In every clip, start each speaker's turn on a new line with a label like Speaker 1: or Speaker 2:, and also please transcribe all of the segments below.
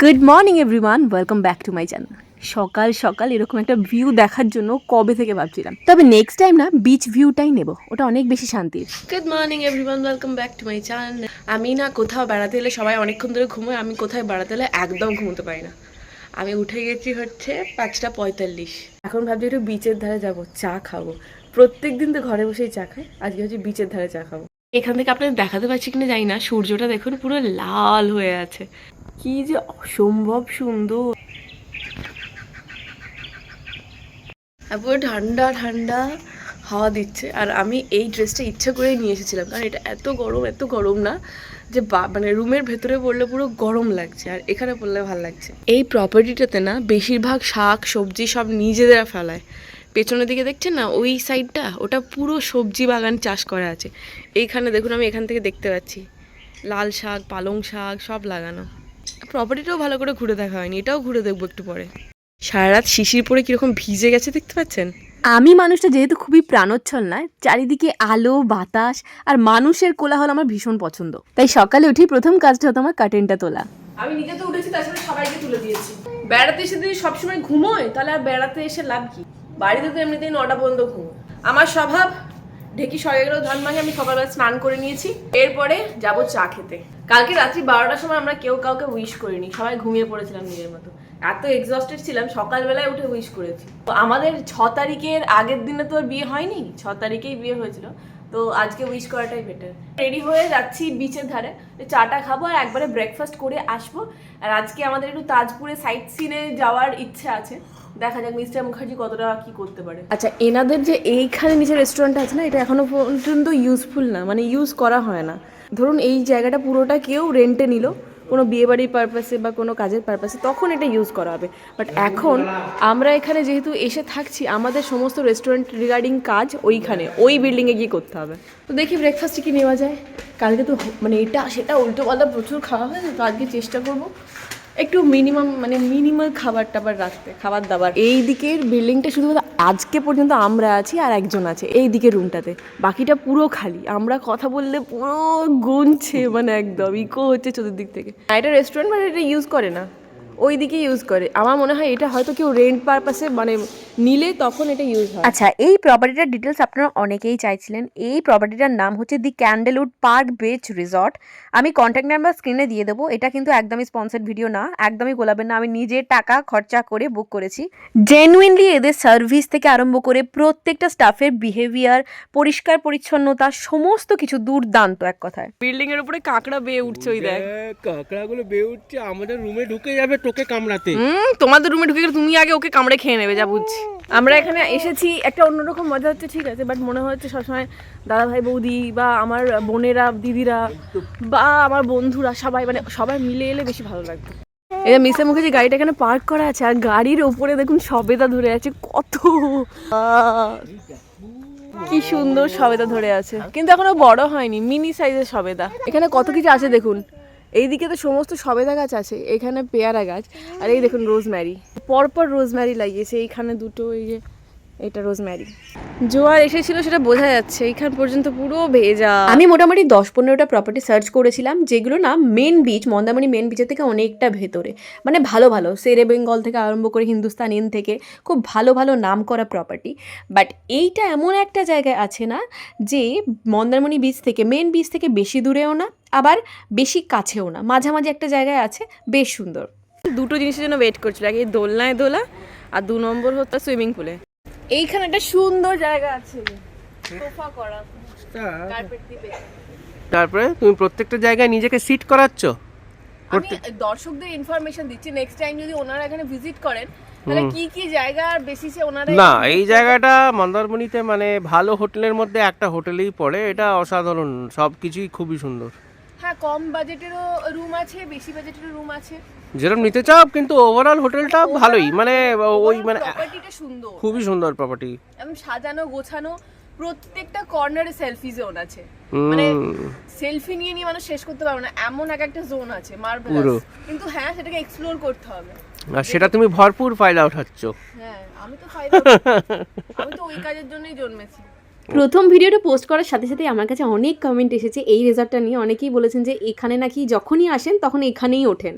Speaker 1: Good morning everyone, welcome back to my channel. সকাল সকাল এরকম একটা ভিউ দেখার জন্য কবে থেকে ভাবছিলাম, তবে নেক্সট টাইম না বিচ ভিউটাই নেব, ওটা অনেক বেশি শান্তির।
Speaker 2: Good morning everyone, welcome back to my channel. আমি না কোথাও বেড়াতে এলে সবাই অনেকক্ষণ ধরে ঘুমোয়, আমি কোথায় বেড়াতে এলে একদম ঘুমোতে পারি না। আমি উঠে গেছি হচ্ছে 5:45। এখন ভাবছি একটু বিচের ধারে যাব, চা খাবো। প্রত্যেক দিন তো ঘরে বসেই চা খাই, আজকে হচ্ছে বিচের ধারে চা খাবো। এখান থেকে আপনাদের দেখাতে পারছি কিনা জানি না, সূর্যটা দেখুন পুরো লাল হয়ে আছে, কি যে অসম্ভব সুন্দর। পুরো ঠান্ডা ঠান্ডা হাওয়া দিচ্ছে। আর আমি এই ড্রেসটা ইচ্ছা করেই নিয়ে এসেছিলাম, কারণ এটা এত গরম না যে মানে রুমের ভেতরে পড়লে পুরো গরম লাগছে, আর এখানে পড়লে ভালো লাগছে। এই প্রপার্টিটাতে না বেশিরভাগ শাক সবজি সব নিজেদেরা ফেলায়। পেছনের দিকে দেখছেন না ওই সাইডটা, ওটা পুরো সবজি বাগান চাষ করা আছে। এইখানে দেখুন, আমি এখান থেকে দেখতে পাচ্ছি লাল শাক, পালং শাক সব লাগানো। প্রপার্টিটাও ভালো করে ঘুরে দেখা হয়নি, এটাও ঘুরে দেখবো একটু পরে। সারা রাত শিশির পরে কিরকম ভিজে গেছে দেখতে পাচ্ছেন।
Speaker 1: আমি মানুষটা যেহেতু খুবই প্রাণোচ্ছল নয়, চারিদিকে আলো বাতাস আর মানুষের কোলাহল আমার ভীষণ পছন্দ, তাই সকালে উঠেই প্রথম কাজটা হতো আমার কার্টেনটা তোলা।
Speaker 2: আমি নিজে তো উঠেছি, তার সাথে সবাইকে তুলে দিয়েছি। বেড়াতে এসে যদি সবসময় ঘুমোয় তাহলে আর বেড়াতে এসে লাভ কি? বাড়িতে তো এমনিতেই 9টা পর্যন্ত ঘুমো। আমার স্বভাব ঢেকি সরে গেলেও ধান ভাঙে। আমি সকালবেলা স্নান করে নিয়েছি, এরপরে যাব চা খেতে। কালকে রাত্রি 12টার সময় আমরা কেউ কাউকে উইশ করিনি, সবাই ঘুমিয়ে পড়েছিলাম নিজের মতো। এত এক্সস্টেড ছিলাম, সকালবেলায় উঠে উইশ করেছি। তো আমাদের 6 তারিখের আগের দিনে তো আর বিয়ে হয়নি, 6 তারিখেই বিয়ে হয়েছিল, তো আজকে উইশ করাটাই বেটার। রেডি হয়ে যাচ্ছি বিচের ধারে, চাটা খাবো আর একবারে ব্রেকফাস্ট করে আসবো। আর আজকে আমাদের একটু তাজপুরে সাইট সিনে যাওয়ার ইচ্ছে আছে, দেখা যাক মিস্টার মুখার্জি কতটা কি করতে পারে। আচ্ছা, এনাদের যে এইখানে নিচে রেস্টুরেন্ট আছে না, এটা এখনো পর্যন্ত ইউজফুল না, মানে ইউজ করা হয় না। ধরুন এই জায়গাটা পুরোটা কেউ রেন্টে নিল কোনো বিয়েবাড়ির পারপাসে বা কোনো কাজের পারপাসে, তখন এটা ইউজ করা হবে। বাট এখন আমরা এখানে যেহেতু এসে থাকছি, আমাদের সমস্ত রেস্টুরেন্ট রিগার্ডিং কাজ ওইখানে ওই বিল্ডিংয়ে গিয়ে করতে হবে। তো দেখি ব্রেকফাস্টে কি নেওয়া যায়। কালকে তো মানে এটা সেটা উল্টো পাল্টা প্রচুর খাওয়া হয়েছে, তো আজকে চেষ্টা করবো একটু মিনিমাল খাবার টাবার রাখতে, খাবার দাবার। এই দিকের বিল্ডিংটা শুধুমাত্র আজকে পর্যন্ত আমরা আছি আর একজন আছে এই দিকের রুমটাতে, বাকিটা পুরো খালি। আমরা কথা বললে পুরো গুনছে, মানে একদম ইকো হচ্ছে চতুর্দিক থেকে। এটা রেস্টুরেন্ট, মানে এটা ইউজ করে না, ওই দিকে ইউজ করে। আমার মনে হয় এটা হয়তো কেউ রেন্ট পারপাসে মানে নিলে তখন এটা ইউজ হয়।
Speaker 1: আচ্ছা, এই প্রপার্টিটার ডিটেলস আপনারা অনেকেই চাইছিলেন। এই প্রপার্টিটার নাম হচ্ছে দি ক্যান্ডেলউড পার্ক বিচ রিসর্ট। আমি কন্ট্যাক্ট নাম্বার স্ক্রিনে দিয়ে দেবো। এটা কিন্তু একদমই স্পন্সার্ড ভিডিও না, একদমই গোলাবেন না, আমি নিজের টাকা খরচা করে বুক করেছি। জেনুইনলি এদের সার্ভিস থেকে আরম্ভ করে প্রত্যেকটা স্টাফের বিহেভিয়ার, পরিষ্কার পরিচ্ছন্নতা, সমস্ত কিছু দুর্দান্ত এক কথায়।
Speaker 2: বিল্ডিং এর উপরে কাঁকড়া বেয়ে উঠছে, ওই দেখ
Speaker 3: কাঁকড়াগুলো বেয়ে উঠছে, আমাদের রুমে ঢুকে যাবে তোকে কামড়াতে।
Speaker 2: তোমাদের রুমে ঢুকে গেলে তুমি আগে ওকে কামড়ে খেয়ে নেবে, যা বুঝছি। আমরা এখানে এসেছি, একটা অন্যরকম মজা হচ্ছে, ঠিক আছে, বাট মনে হচ্ছে সবসময় দাদা ভাই বৌদি বা আমার বোনেরা দিদিরা বা আমার বন্ধুরা সবাই, মানে সবাই মিলে এলে বেশি ভালো লাগতো। এই মিসের মুখে যে গাড়িটা এখানে পার্ক করা আছে, আর গাড়ির ওপরে দেখুন সবেদা ধরে আছে, কত কি সুন্দর সবেদা ধরে আছে, কিন্তু এখনো বড় হয়নি, মিনি সাইজের সবেদা। এখানে কত কিছু আছে দেখুন, এইদিকে তো সমস্ত সবেদা গাছ আছে, এখানে পেয়ারা গাছ, আর এই দেখুন রোজম্যারি, পরপর রোজম্যারি লাগিয়েছে এইখানে দুটো। এই যে এটা রোজম্যারি, জোয়ার এসেছিল সেটা বোঝা যাচ্ছে, এইখান পর্যন্ত পুরো ভেজা।
Speaker 1: আমি মোটামুটি 10-15টা প্রপার্টি সার্চ করেছিলাম, যেগুলো না মেন বিচ, মন্দারমণি মেন বিচের থেকে অনেকটা ভেতরে, মানে ভালো ভালো সেরে বেঙ্গল থেকে আরম্ভ করে হিন্দুস্তান ইন থেকে খুব ভালো ভালো নাম করা প্রপার্টি। বাট এইটা এমন একটা জায়গায় আছে না যে মন্দারমণি বিচ থেকে, মেন বিচ থেকে বেশি দূরেও না আবার বেশি কাছেও না, মাঝামাঝি একটা জায়গায় আছে, বেশ সুন্দর।
Speaker 2: দুটো জিনিসের জন্য ওয়েট করছিল, আগে দোলনায় দোলা আর 2 নম্বর হতো সুইমিং পুলে। এইখানে একটা সুন্দর জায়গা আছে, সোফা করা, কার্পেট দিয়ে।
Speaker 3: তারপরে তুমি প্রত্যেকটা জায়গায় নিজেকে সিট করাচ্ছ।
Speaker 2: আমি দর্শকদের ইনফরমেশন দিচ্ছি, নেক্সট টাইম যদি ওনারা এখানে ভিজিট করেন তাহলে কি কি জায়গার বেসিসে ওনারা।
Speaker 3: না, এই জায়গাটা মন্দারমণিতে মানে ভালো হোটেলের মধ্যে একটা হোটেলেই পড়ে, এটা অসাধারণ, সব কিছুই খুবই সুন্দর।
Speaker 2: হ্যাঁ, কম বাজেটেরও রুম আছে, বেশি বাজেটেরও রুম আছে,
Speaker 3: যেরকম নিতে চাও, কিন্তু ওভারঅল হোটেলটা ভালোই, মানে ওই মানে
Speaker 2: প্রপার্টিটা সুন্দর,
Speaker 3: খুবই সুন্দর প্রপার্টি,
Speaker 2: একদম সাজানো গোছানো, প্রত্যেকটা কর্নারে সেলফি জোন আছে, মানে সেলফি নিয়ে নিয়ে মানুষ শেষ করতে পারবে না, এমন এক একটা জোন আছে মার্ভেলাস। কিন্তু হ্যাঁ, সেটাকে এক্সপ্লোর করতে হবে,
Speaker 3: আর সেটা তুমি ভরপুর ফায়দা উঠাচ্ছ।
Speaker 2: হ্যাঁ, আমি তো ফায়দা আমি তো ওই কাজের জন্যই জন্মেছি।
Speaker 1: প্রথম ভিডিওটা পোস্ট করার সাথে সাথে আমার কাছে অনেক কমেন্ট এসেছে এই রেজাল্টটা নিয়ে। অনেকেই বলেছেন যে এখানে নাকি যখনই আসেন তখন এখানেই ওঠেন।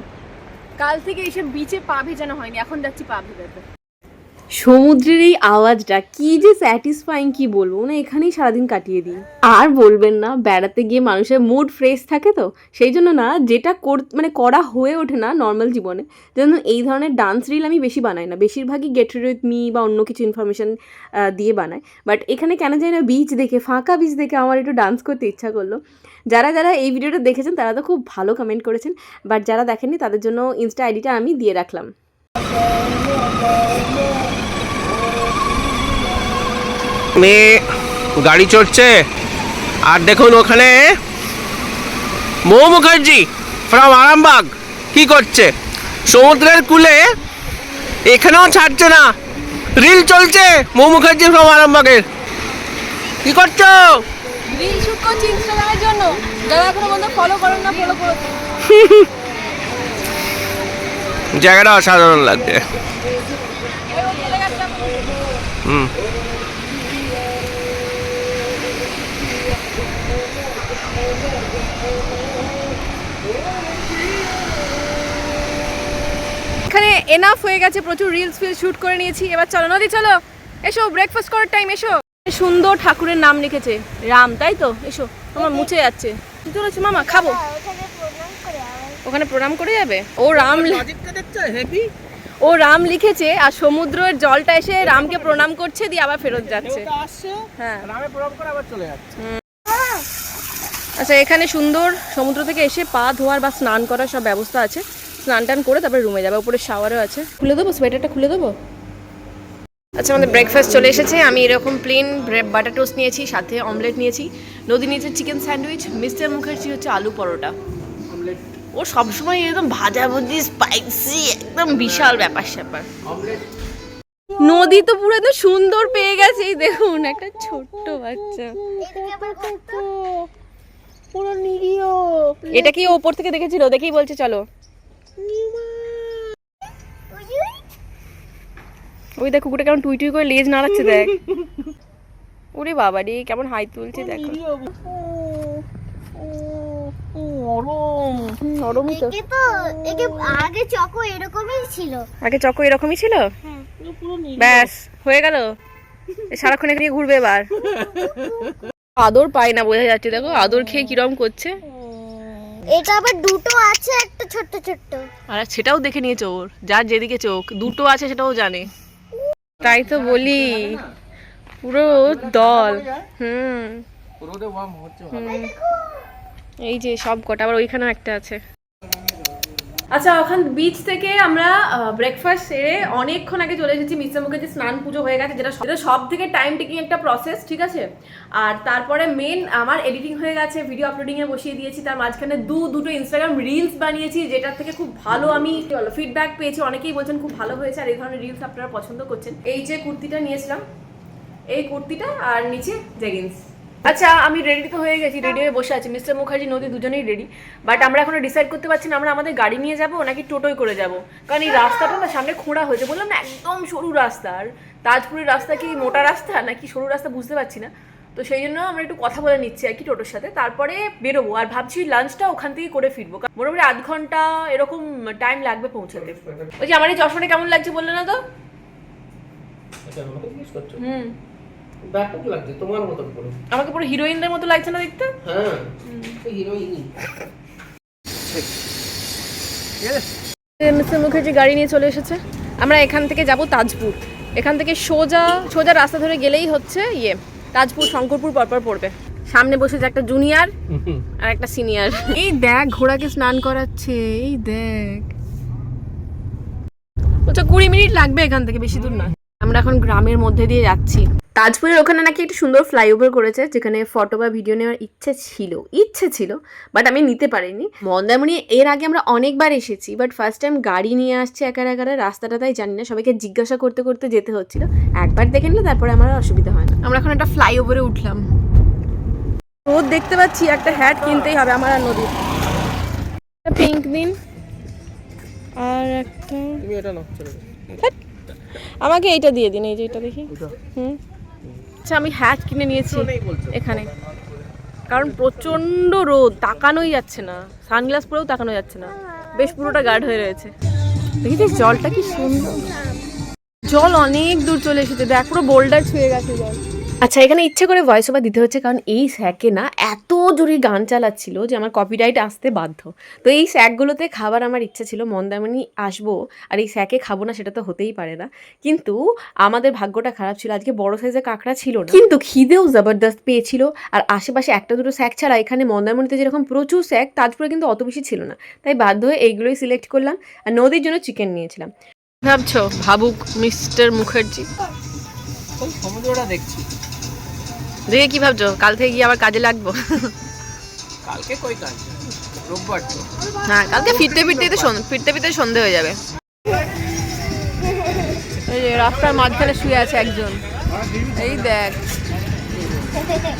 Speaker 2: কাল থেকে এইসব বিচে পা ভেজানো হয়নি, এখন যাচ্ছি পা ভেজাতে।
Speaker 1: সমুদ্রের এই আওয়াজটা কি যে স্যাটিসফাইং কি বলবো না, এখানেই সারাদিন কাটিয়ে দিই। আর বলবেন না, বেড়াতে গিয়ে মানুষের মুড ফ্রেশ থাকে তো সেই জন্য না, যেটা মানে করা হয়ে ওঠে না নর্মাল জীবনে, যেন এই ধরনের ডান্স রিল আমি বেশি বানাই না, বেশিরভাগই গেট রেডি উইথ মি বা অন্য কিছু ইনফরমেশন দিয়ে বানাই। বাট এখানে কেন জানি না, বিচ দেখে, ফাঁকা বিচ দেখে আমার একটু ডান্স করতে ইচ্ছা করলো। যারা যারা এই ভিডিওটা দেখেছেন তারা তো খুব ভালো কমেন্ট করেছেন, বাট যারা দেখেননি তাদের জন্য ইনস্টা আইডিটা আমি দিয়ে রাখলাম।
Speaker 3: মেয়ে গাড়ি চড়ছে, আর দেখুন ওখানে মৌ মুখার্জি ফ্রম আরামবাগ কি করছে সমুদ্রের কূলে, এখানেও ছাড়ছে না, রিল চলছে মৌ মুখার্জি ফ্রম আরামবাগের। কি করছো?
Speaker 2: রিল শুট করছি ইনস্টাগ্রামের জন্য, যারা এখনো পর্যন্ত ফলো করেন না ফলো করুন।
Speaker 3: জায়গাটা অসাধারণ লাগছে। হুম,
Speaker 2: এখানে এনাফ হয়ে গেছে, প্রচুর রিলস ফিল শুট করে নিয়েছি। এবার চলো নদী, চলো এসো, ব্রেকফাস্ট করার টাইম। এসো, সুন্দর ঠাকুরের নাম লিখেছে রাম, তাই তো? এসো, আমার মুছে যাচ্ছে। কি চলেছে মামা, খাবো? ওখানে প্রণাম করে যাবে। ও রাম লিখেছে আর সমুদ্রের জলটা এসে রামকে প্রণাম করছে, দিয়ে আবার ফেরত যাচ্ছে। হ্যাঁ, আচ্ছা এখানে সুন্দর সমুদ্র থেকে এসে পা ধোয়ার বা স্নান করার সব ব্যবস্থা আছে। স্নান টান করে তারপরে রুমে যাবে, উপরে শাওয়ারও আছে। খুলে দেবো সোয়েটারটা, খুলে দেবো। আচ্ছা আমাদের ব্রেকফাস্ট চলে এসেছে। আমি এরকম প্লেন বাটার টোস্ট নিয়েছি, সাথে অমলেট নিয়েছি। নদী নিয়েছে চিকেন স্যান্ডউইচ, মিস্টার মুখার্জি হচ্ছে আলু পরোটা। ও সবসময় একদম ভাজাভুজি স্পাইসি, একদম বিশাল ব্যাপার স্যাপার। নদী তো পুরো একদম সুন্দর পেয়ে গেছে, এই দেখুন একটা ছোট্ট বাচ্চা, পুরো নিরীহ। এটা কি ওপর থেকে দেখেছিল, দেখেই বলছে চলো। ওই দেখ কুকুরটা কেমন টুই টুই করে লেজ নাড়াচ্ছে, দেখ। ওরে বাবা রে, কেমন হাই তুলছে দেখো। নরমই তো।
Speaker 4: একে আগে চকো এরকমই ছিল।
Speaker 2: আগে চকো এরকমই ছিল, ব্যাস হয়ে গেল। সারাক্ষণ এখানে ঘুরবে এবার। আদর পায় না বোঝা যাচ্ছে, দেখো আদর খেয়ে কিরম করছে।
Speaker 4: এটা আবার দুটো আছে, একটা ছোট্ট ছোট্ট।
Speaker 2: আর সেটাও দেখে নিয়েছে ওর, যার যেদিকে চোখ দুটো আছে সেটাও জানে। তাই তো বলি, পুরো দল। এই যে সব কটা, আবার ওইখানেও একটা আছে। আচ্ছা ওখান বিচ থেকে আমরা ব্রেকফাস্ট সেরে অনেকক্ষণ আগে চলে এসেছি। মিস্টার মুখার্জি স্নান পুজো হয়ে গেছে, যেটা সব থেকে টাইম টেকিং একটা প্রসেস, ঠিক আছে। আর তারপরে মেন আমার এডিটিং হয়ে গেছে, ভিডিও আপলোডিংয়ে বসিয়ে দিয়েছি। তার মাঝখানে দুটো ইনস্টাগ্রাম রিলস বানিয়েছি, যেটার থেকে খুব ভালো আমি ফিডব্যাক পেয়েছি। অনেকেই বলছেন খুব ভালো হয়েছে, আর এই ধরনের রিলস আপনারা পছন্দ করছেন। এই যে কুর্তিটা নিয়েছিলাম, এই কুর্তিটা আর নিচে জেগিন্স। আচ্ছা আমি রেডি তো হয়ে গেছি, রেডি হয়ে বসে আছি। মিস্টার মুখার্জি নদী দুজনেই রেডি, বাট আমরা এখনো ডিসাইড করতে পারছি না আমরা আমাদের গাড়ি নিয়ে যাবো নাকি টোটোয় করে যাব। কারণ এই রাস্তাটা না সামনে খোঁড়া হয়েছে, বললাম না একদম সরু রাস্তা। আর তাজপুরের রাস্তা কি মোটা রাস্তা নাকি সরু রাস্তা বুঝতে পারছি না। তো সেই জন্য আমরা একটু কথা বলে নিচ্ছি আর কি টোটোর সাথে, তারপরে বেরোবো। আর ভাবছি লাঞ্চটা ওখান থেকে করে ফিরবো, মোটামুটি 8 ঘন্টা এরকম টাইম লাগবে পৌঁছাতে। ওই যে আমার এই চশমাটা কেমন লাগছে বললে না তো?
Speaker 3: ব্যাপক লাগছে তোমার মতো পুরো।
Speaker 2: আমাকে পুরো হিরোইনদের মতো লাগছে না দেখতে?
Speaker 3: হ্যাঁ হিরোইনই।
Speaker 2: মিস্টার মুখার্জি গাড়ি নিয়ে চলে এসেছে। আমরা এখান থেকে যাব তাজপুর। এখান থেকে সোজা রাস্তা ধরে গেলেই হচ্ছে তাজপুর, শঙ্করপুর পরপর পড়বে। সামনে বসেছে একটা জুনিয়র আর একটা সিনিয়র। এই দেখ ঘোড়াকে স্নান করাচ্ছে, এই দেখ। ওটা 20 মিনিট লাগবে এখান থেকে, বেশি দূর না। আমরা এখন গ্রামের মধ্যে দিয়ে যাচ্ছি।
Speaker 1: তাজপুরের ওখানে নাকি একটা সুন্দর ফ্লাইওভার করেছে, যেখানে ফটো বা ভিডিও নেওয়ার ইচ্ছে ছিল, বাট আমি নিতে পারিনি। মন্দারমণি এর আগে আমরা অনেকবার এসেছি, বাট ফার্স্ট টাইম গাড়ি নিয়ে আসছে একার রাস্তাটা তাই জানি না, সবাইকে জিজ্ঞাসা করতে করতে যেতে হচ্ছিল। একবার দেখে নিলে তারপরে আমার অসুবিধা হয় না।
Speaker 2: আমরা এখন একটা ফ্লাইওভারে উঠলাম। রোদ দেখতে পাচ্ছি, একটা হ্যাট কিনতেই হবে আমার আর নদীর। পিঙ্ক দিন আর একটা,
Speaker 3: তুমি এটা নাও, চলো।
Speaker 2: আমাকে এইটা দিয়ে দিন, এই যে এটা দেখি। আচ্ছা আমি হ্যাট কিনে নিয়েছি এখানে, কারণ প্রচন্ড রোদ, তাকানোই যাচ্ছে না। সানগ্লাস পরেও তাকানো যাচ্ছে না। বেশ পুরোটা গার্ড হয়ে রয়েছে। দেখেছিস জলটা কি সুন্দর, জল অনেক দূর চলে এসেছে, দেখ পুরো বোল্ডার ছুঁয়ে গেছে জল।
Speaker 1: আচ্ছা, এখানে ইচ্ছে করে ভয়েস ওভার দিতে হচ্ছে কারণ এই স্যাকে না এত জোরে গান চালাচ্ছিল যে আমার কপিরাইট আসতে বাধ্য। তো এই স্যাকগুলোতে খাবার আমার ইচ্ছা ছিল, মন্দারমণি আসবো আর এই স্যাকে খাবো না সেটা তো হতেই পারে না। কিন্তু আমাদের ভাগ্যটা খারাপ ছিল, আজকে বড় সাইজের কাঁকড়া ছিল না, কিন্তু খিদেও জবরদস্ত পেয়েছিল। আর আশেপাশে একটা দুটো স্যাক ছাড়া এখানে মন্দারমণিতে যেরকম প্রচুর স্যাক, তাজপুরে কিন্তু অত বেশি ছিল না। তাই বাধ্য হয়ে এইগুলোই সিলেক্ট করলাম। আর নদীর জন্য চিকেন নিয়েছিলাম।
Speaker 2: ভাবছো ভাবুক মিস্টার মুখার্জি?
Speaker 3: ওই সমুদ্রটা দেখছি।
Speaker 2: দেখে কি ভাবছো কাল থেকে গিয়ে আবার কাজে লাগবো?
Speaker 3: কালকে কই কাজ, রোববার তো।
Speaker 2: হ্যাঁ, কালকে ফিরতে ফিরতে সন্ধে হয়ে যাবে। এই যে রাস্তার মাঝখানে শুয়ে আছে একজন, এই দেখ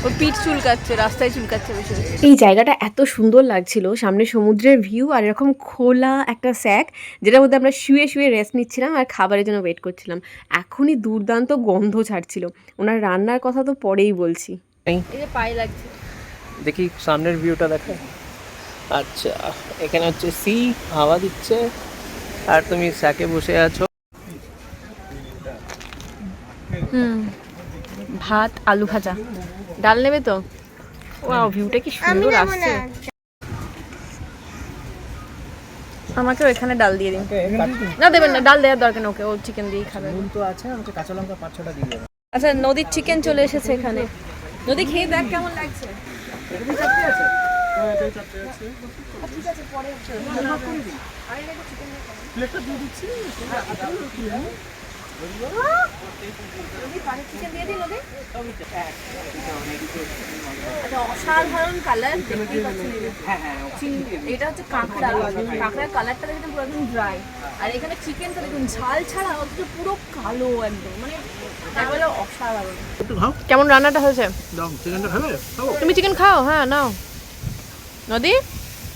Speaker 2: ও পিঠ চুলকাচ্ছে, রাস্তায় চুলকাচ্ছে বেশি।
Speaker 1: এই জায়গাটা এত সুন্দর লাগছিল, সামনে সমুদ্রের ভিউ আর এরকম খোলা একটা স্যাক যেটার মধ্যে আমরা শুয়ে শুয়ে রেস্ট নিচ্ছিলাম আর খাবারের জন্য ওয়েট করছিলাম। এখনই দুর্দান্ত গন্ধ ছাড়ছিল। ওনার রান্নার কথা তো পরেই বলছি।
Speaker 2: এই যে পায়ে লাগছে।
Speaker 3: দেখি সামনের ভিউটা দেখা। আচ্ছা, এখানে হচ্ছে সি, হাওয়া দিচ্ছে আর তুমি স্যাকে বসে আছো।
Speaker 2: ভাত আলু ভাজা, ডাল নেবে তো? ওয়াও, ভিউটা কি সুন্দর আসছে। আমাকেও এখানে ডাল দিয়ে দিন। না দেবেন না, ডাল দেওয়ার দরকার নেই, ওকে ও চিকেন দিয়েই খাবে।
Speaker 3: তো আছে, আমাকে কাঁচা লঙ্কা 5-6টা দিয়ে দেবে।
Speaker 2: আচ্ছা, নদীর চিকেন চলে এসেছে এখানে। নদী খেয়ে দেখ কেমন লাগছে। অসাধারণ কালার, এটা হচ্ছে কাঁকড়া। কাঁকড়ার কালারটা দেখুন পুরো একদম ড্রাই, আর এখানে চিকেনটা দেখুন ঝাল ছাড়া অথচ পুরো কালো একদম, মানে একেবারে অসাধারণ। কেমন রান্নাটা হয়েছে? তুমি চিকেন খাও? হ্যাঁ নাও। নদী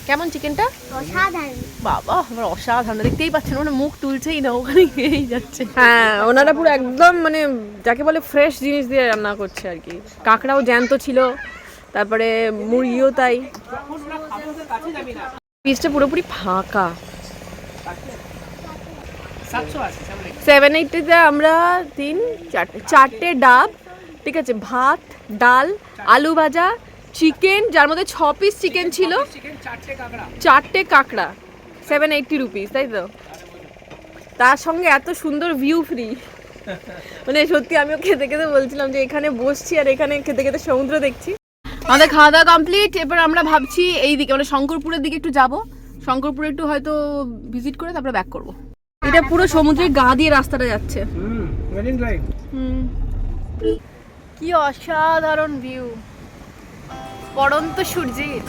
Speaker 2: কেমন চিকেনটা?
Speaker 4: অসাধারণ।
Speaker 2: বাবা আমার অসাধারণ, দেখতেই পাচ্ছেন মানে মুখ তুলছেই না, ওখানে গিয়েই যাচ্ছে। হ্যাঁ, ওনারা পুরো একদম মানে যাকে বলে ফ্রেশ জিনিস দিয়ে রান্না করছে আর কি। কাঁকড়াও জ্যান্ত ছিল, তারপরে মুরগিও তাই। পিসটা পুরোপুরি ফাঁকা। 780-তে আমরা 4টে ডাব, ঠিক আছে, ভাত, ডাল, আলু ভাজা, চিকেন, যার মধ্যে 6 পিস চিকেন ছিল, 4টে কাঁকড়া, 780 রুপিস, তাই তো? তার সঙ্গে এত সুন্দর ভিউ ফ্রি, মানে সত্যি আমিও খেতে খেতে বলছিলাম যে এখানে বসছি আর এখানে খেতে খেতে সমুদ্র দেখছি। আমাদের খাওয়া দাওয়া কমপ্লিট। এবার আমরা ভাবছি এই দিকে মানে শঙ্করপুরের দিকে একটু যাব, শঙ্করপুরে একটু হয়তো ভিজিট করে তারপরে ব্যাক করব। এটা পুরো সমুদ্রের গা দিয়ে রাস্তাটা যাচ্ছে। কি অসাধারণ ভিউ, পড়ন্ত সূর্যের।